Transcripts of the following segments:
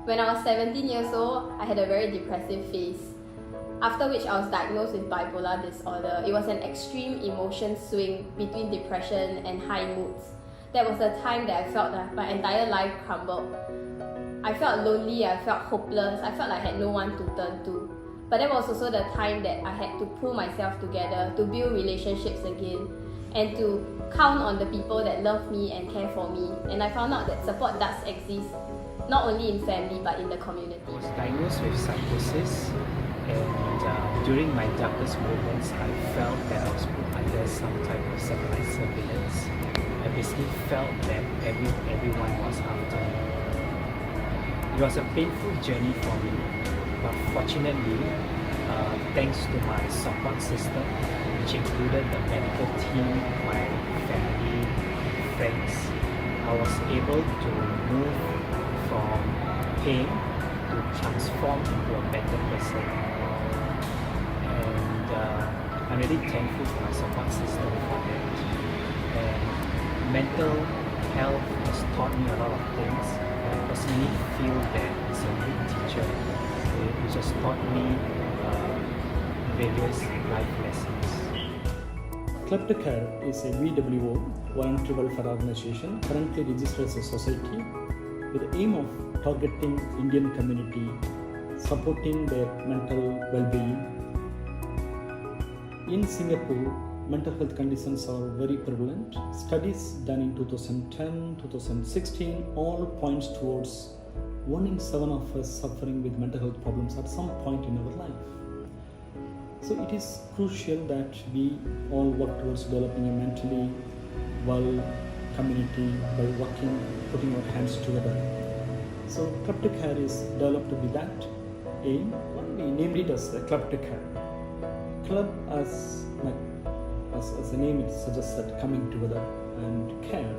When I was 17 years old, I had a very depressive phase, after which I was diagnosed with bipolar disorder. It was an extreme emotion swing between depression and high moods. That was the time that I felt that my entire life crumbled. I felt lonely, I felt hopeless, I felt like I had no one to turn to. But that was also the time that I had to pull myself together, to build relationships again, and to count on the people that love me and care for me. And I found out that support does exist, not only in family but in the community. I was diagnosed with psychosis, and during my darkest moments, I felt that I was put under some type of satellite surveillance. I basically felt that everyone was after me. It was a painful journey for me, but fortunately, thanks to my support system, which included the medical team, my family, friends, I was able to move from pain to transform into a better person. And I'm really thankful to my support system for that. And mental health has taught me a lot of things. I personally feel that it's a good teacher which has taught me various life lessons. Club2Care is a VWO, voluntary welfare organization, currently registered as a society with the aim of targeting Indian community, supporting their mental well-being. In Singapore, mental health conditions are very prevalent. Studies done in 2010, 2016 all points towards 1 in 7 of us suffering with mental health problems at some point in our life. So it is crucial that we all work towards developing a mentally well community by putting our hands together. So Club2Care is developed with that aim. We named it as Club2Care. Club as the name it suggests, that coming together, and care.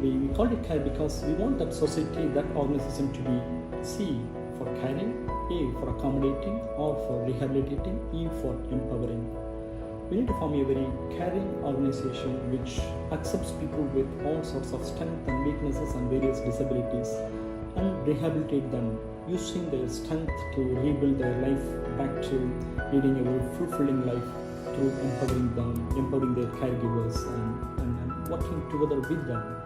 We call it care because we want that society, that organization to be C for caring, A for accommodating, or for rehabilitating, E for empowering. We need to form a very caring organization which accepts people with all sorts of strengths and weaknesses and various disabilities and rehabilitate them using their strength to rebuild their life back to leading a very fulfilling life through empowering them, empowering their caregivers and working together with them.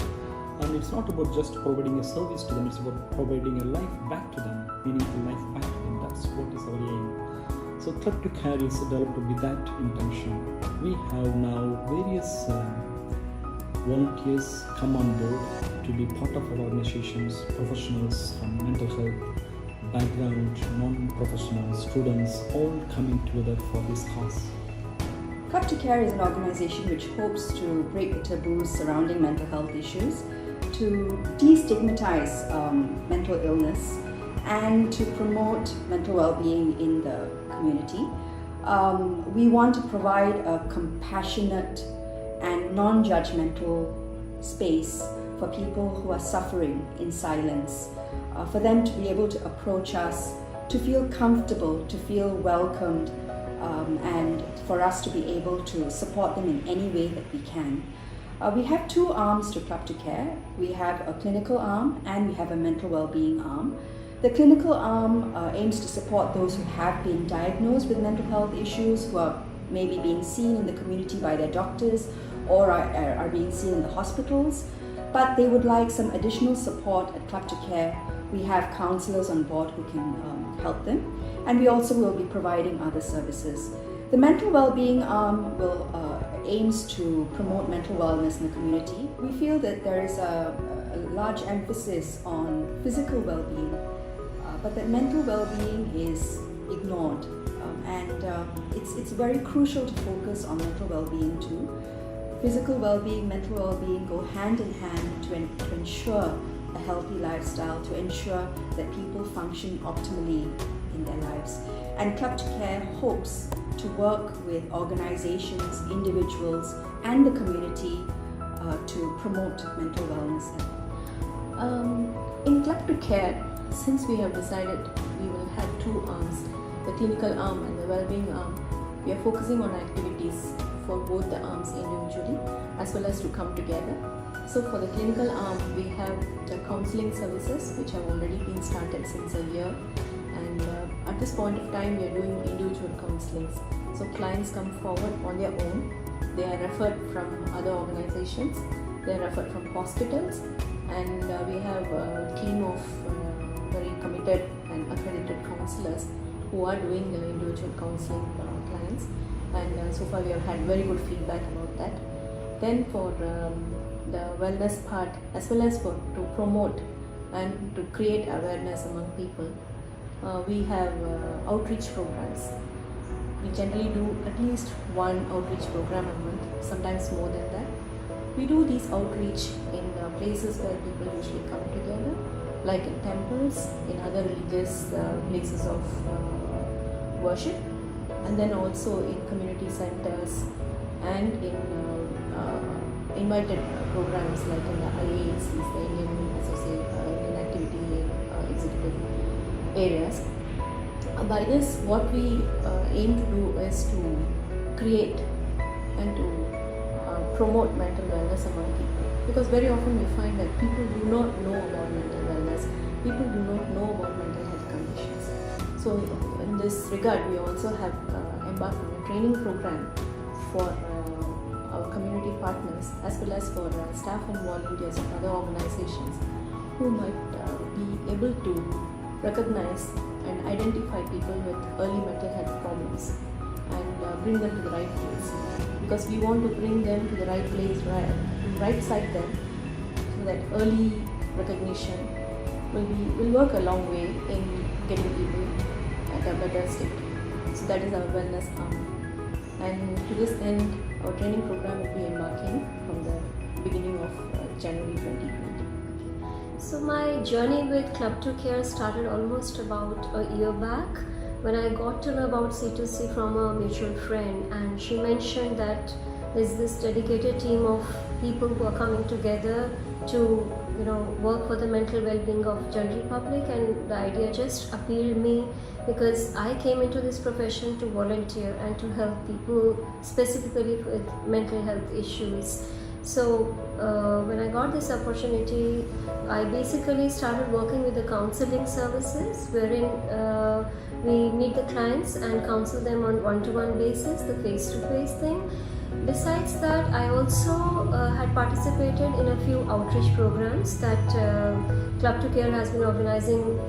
And it's not about just providing a service to them, it's about providing a life back to them, meaningful life back to them. That's what is our aim. So Club2Care is developed with that intention. We have now various volunteers come on board to be part of our organizations, professionals from mental health background, non-professionals, students, all coming together for this cause. Club2Care is an organization which hopes to break the taboos surrounding mental health issues, to destigmatize mental illness, and to promote mental well-being in the community. We want to provide a compassionate and non-judgmental space for people who are suffering in silence, for them to be able to approach us, to feel comfortable, to feel welcomed, and for us to be able to support them in any way that we can. We have two arms to Club2Care. We have a clinical arm and we have a mental well-being arm. The clinical arm aims to support those who have been diagnosed with mental health issues, who are maybe being seen in the community by their doctors or are being seen in the hospitals, but they would like some additional support at Club2Care. We have counselors on board who can help them, and we also will be providing other services. The mental well-being arm aims to promote mental wellness in the community. We feel that there is a large emphasis on physical well-being, but that mental well-being is ignored, and it's very crucial to focus on mental well-being too. Physical well-being, mental well-being go hand in hand to ensure a healthy lifestyle, to ensure that people function optimally in their lives. And Club2Care hopes to work with organizations, individuals, and the community to promote mental wellness. In Club2Care, since we have decided we will have two arms, the clinical arm and the well-being arm, we are focusing on activities for both the arms individually as well as to come together. So for the clinical arm, we have the counseling services which have already been started since a year, and at this point of time we are doing individual counselings. So clients come forward on their own, they are referred from other organizations, they are referred from hospitals, and we have a team of very committed and accredited counsellors who are doing the individual counselling for our clients, and so far we have had very good feedback about that. Then for the wellness part, as well as to promote and to create awareness among people, we have outreach programs. We generally do at least one outreach program a month, sometimes more than that. We do these outreach in places where people usually come together, like in temples, in other religious places of worship, and then also in community centers and in invited programs like in the IACs, the Indian Activity Executive areas. By this, what we aim to do is to create and to promote mental wellness among people, because very often we find that people do not know about mental wellness, people do not know about mental health conditions. So in this regard, we also have embarked on a training program for our community partners, as well as for staff and volunteers of other organizations who might be able to recognize and identify people with early mental health problems and bring them to the right place, because we want to bring them to the right place, right side them, so that early recognition will work a long way in getting people at a better state. So that is our wellness arm, and to this end our training program will be embarking from the beginning of January 2020. So my journey with Club2Care started almost about a year back, when I got to know about C2C from a mutual friend, and she mentioned that there's this dedicated team of people who are coming together to work for the mental well-being of general public, and the idea just appealed me because I came into this profession to volunteer and to help people specifically with mental health issues. So when I got this opportunity, I basically started working with the counseling services, wherein we meet the clients and counsel them on one-to-one basis, the face-to-face thing. Besides that, I also had participated in a few outreach programs that Club2Care has been organizing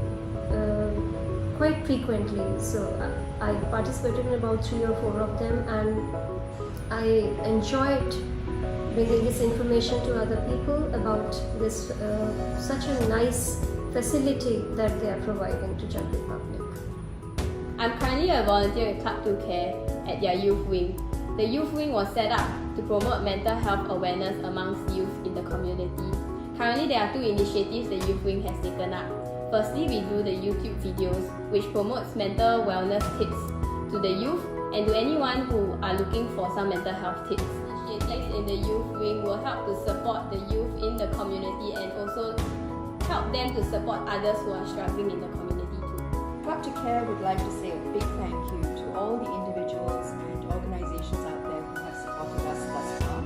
quite frequently. So I participated in about 3 or 4 of them, and I enjoyed bringing this information to other people about this such a nice facility that they are providing to general public. I'm currently a volunteer with Club2Care at their youth wing. The youth wing was set up to promote mental health awareness amongst youth in the community. Currently, there are 2 initiatives the youth wing has taken up. Firstly, we do the YouTube videos, which promotes mental wellness tips to the youth and to anyone who are looking for some mental health tips. Initiatives in the youth wing will help to support the youth in the community and also help them to support others who are struggling in the community too. Club2Care would like to say a big thank you to all the individuals and organizations out there who have supported us thus far.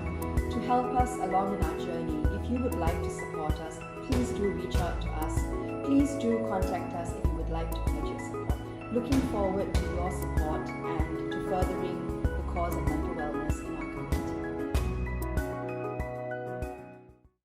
To help us along in our journey, if you would like to support us, please do reach out to us. Please do contact us if you would like to pledge your support. Looking forward to your support and to furthering the cause of mental wellness in our